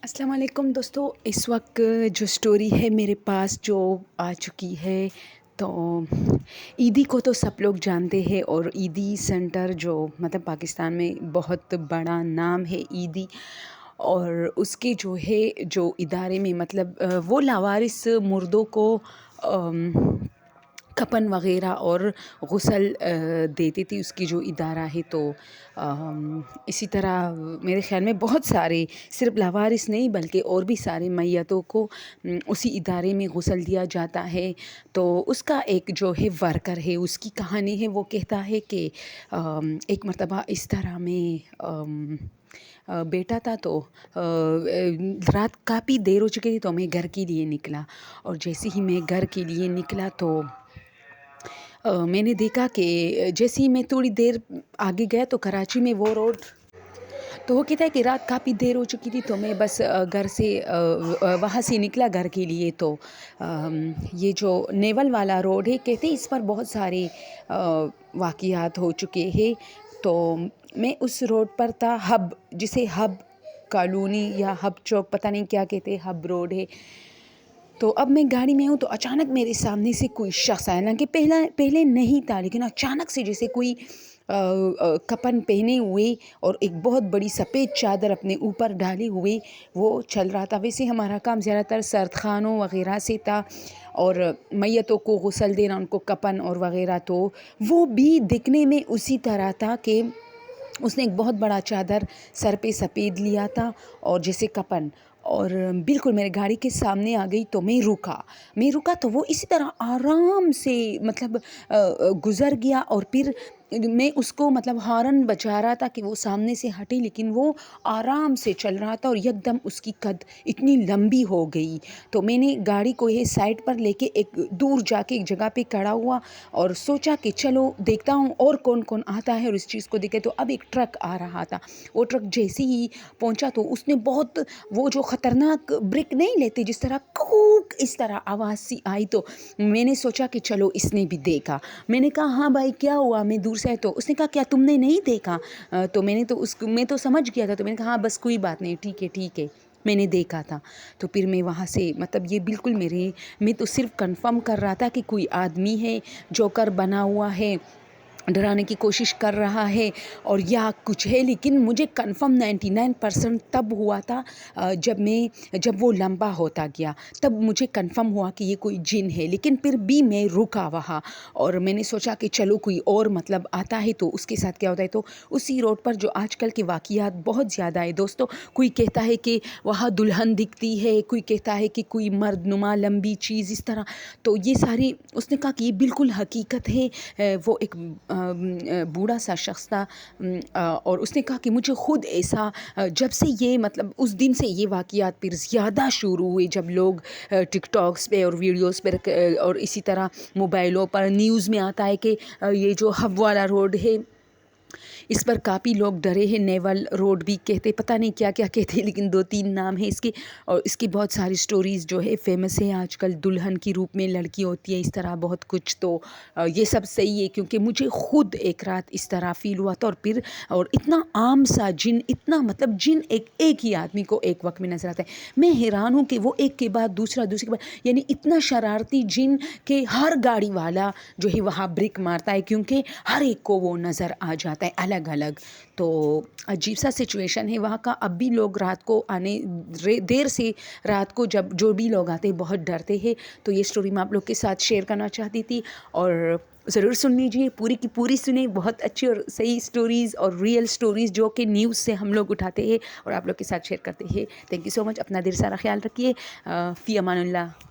السلام علیکم دوستو، اس وقت جو اسٹوری ہے میرے پاس جو آ چکی ہے تو عیدی کو تو سب لوگ جانتے ہیں، اور عیدی سینٹر جو مطلب پاکستان میں بہت بڑا نام ہے عیدی، اور اس کے جو ہے جو ادارے میں مطلب وہ لاوارث مردوں کو کفن وغیرہ اور غسل دیتی تھی، اس کی جو ادارہ ہے۔ تو اسی طرح میرے خیال میں بہت سارے صرف لاوارث نہیں بلکہ اور بھی سارے میتوں کو اسی ادارے میں غسل دیا جاتا ہے۔ تو اس کا ایک جو ہے ورکر ہے، اس کی کہانی ہے، وہ کہتا ہے کہ ایک مرتبہ اس طرح میں بیٹا تھا، تو رات کافی دیر ہو چکی تھی، تو میں گھر کے لیے نکلا، اور جیسے ہی میں گھر کے لیے نکلا تو میں نے دیکھا کہ جیسے ہی میں تھوڑی دیر آگے گیا تو کراچی میں وہ روڈ، تو وہ کہتا ہے کہ رات کافی دیر ہو چکی تھی، تو میں بس گھر سے وہاں سے نکلا گھر کے لیے۔ تو یہ جو نیول والا روڈ ہے، کہتے ہیں اس پر بہت سارے واقعات ہو چکے ہیں۔ تو میں اس روڈ پر تھا، ہب جسے ہب کالونی یا ہب چوک پتہ نہیں کیا کہتے ہیں، ہب روڈ ہے۔ تو اب میں گاڑی میں ہوں تو اچانک میرے سامنے سے کوئی شخص آیا، نہ کہ پہلے نہیں تھا، لیکن اچانک سے جیسے کوئی کفن پہنے ہوئے اور ایک بہت بڑی سفید چادر اپنے اوپر ڈالے ہوئے وہ چل رہا تھا۔ ویسے ہمارا کام زیادہ تر سردخانوں وغیرہ سے تھا، اور میتوں کو غسل دینا، ان کو کفن اور وغیرہ، تو وہ بھی دکھنے میں اسی طرح تھا کہ اس نے ایک بہت بڑا چادر سر پہ سفید لیا تھا اور جیسے کفن، اور بالکل میرے گاڑی کے سامنے آ گئی۔ تو میں رکا تو وہ اسی طرح آرام سے مطلب گزر گیا، اور پھر میں اس کو مطلب ہارن بجا رہا تھا کہ وہ سامنے سے ہٹے، لیکن وہ آرام سے چل رہا تھا، اور یکدم اس کی قد اتنی لمبی ہو گئی۔ تو میں نے گاڑی کو یہ سائڈ پر لے کے ایک دور جا کے ایک جگہ پہ کھڑا ہوا، اور سوچا کہ چلو دیکھتا ہوں اور کون کون آتا ہے اور اس چیز کو دیکھے۔ تو اب ایک ٹرک آ رہا تھا، وہ ٹرک جیسے ہی پہنچا تو اس نے بہت وہ جو خطرناک بریک نہیں لیتے جس طرح کوک اس طرح آواز سی آئی، تو میں نے سوچا کہ چلو اس نے بھی دیکھا۔ میں نے کہا ہاں بھائی کیا ہوا، میں دور سے، تو اس نے کہا کیا تم نے نہیں دیکھا؟ تو میں تو سمجھ گیا تھا، تو میں نے کہا ہاں بس کوئی بات نہیں، ٹھیک ہے میں نے دیکھا تھا۔ تو پھر میں وہاں سے مطلب یہ بالکل میں تو صرف کنفرم کر رہا تھا کہ کوئی آدمی ہے جوکر بنا ہوا ہے، ڈرانے کی کوشش کر رہا ہے اور یا کچھ ہے، لیکن مجھے کنفرم 99% تب ہوا تھا جب وہ لمبا ہوتا گیا، تب مجھے کنفرم ہوا کہ یہ کوئی جن ہے۔ لیکن پھر بھی میں رکا وہاں، اور میں نے سوچا کہ چلو کوئی اور مطلب آتا ہے تو اس کے ساتھ کیا ہوتا ہے۔ تو اسی روڈ پر جو آج کل کے واقعات بہت زیادہ ہے دوستو، کوئی کہتا ہے کہ وہاں دلہن دکھتی ہے، کوئی کہتا ہے کہ کوئی مرد نما لمبی چیز اس طرح، تو یہ ساری اس نے کہا کہ یہ بالکل حقیقت ہے۔ وہ ایک بوڑھا سا شخص تھا، اور اس نے کہا کہ مجھے خود ایسا جب سے یہ مطلب اس دن سے یہ واقعات پھر زیادہ شروع ہوئے، جب لوگ ٹک ٹاکس پہ اور ویڈیوز پہ اور اسی طرح موبائلوں پر نیوز میں آتا ہے کہ یہ جو ہب والا روڈ ہے اس پر کافی لوگ ڈرے ہیں، نیول روڈ بھی کہتے، پتہ نہیں کیا کیا کہتے، لیکن 2-3 نام ہیں اس کے، اور اس کی بہت ساری سٹوریز جو ہے فیمس ہے آج کل، دلہن کی روپ میں لڑکی ہوتی ہے اس طرح بہت کچھ۔ تو یہ سب صحیح ہے، کیونکہ مجھے خود ایک رات اس طرح فیل ہوا تھا، اور اتنا عام سا جن، اتنا مطلب جن ایک ہی آدمی کو ایک وقت میں نظر آتا ہے۔ میں حیران ہوں کہ وہ ایک کے بعد دوسرے کے بعد، یعنی اتنا شرارتی جن کہ ہر گاڑی والا جو ہے وہاں بریک مارتا ہے، کیونکہ ہر ایک کو وہ نظر آ جاتا ہے الگ الگ۔ تو عجیب سا سچویشن ہے وہاں کا، اب بھی لوگ رات کو دیر سے رات کو جب جو بھی لوگ آتے ہیں بہت ڈرتے ہیں۔ تو یہ سٹوری میں آپ لوگ کے ساتھ شیئر کرنا چاہتی تھی، اور ضرور سن لیجیے، پوری کی پوری سنیں، بہت اچھی اور صحیح سٹوریز اور ریئل سٹوریز جو کہ نیوز سے ہم لوگ اٹھاتے ہیں اور آپ لوگ کے ساتھ شیئر کرتے ہیں۔ تھینک یو سو مچ، اپنا ڈھیر سارا خیال رکھیے، فی امان اللہ۔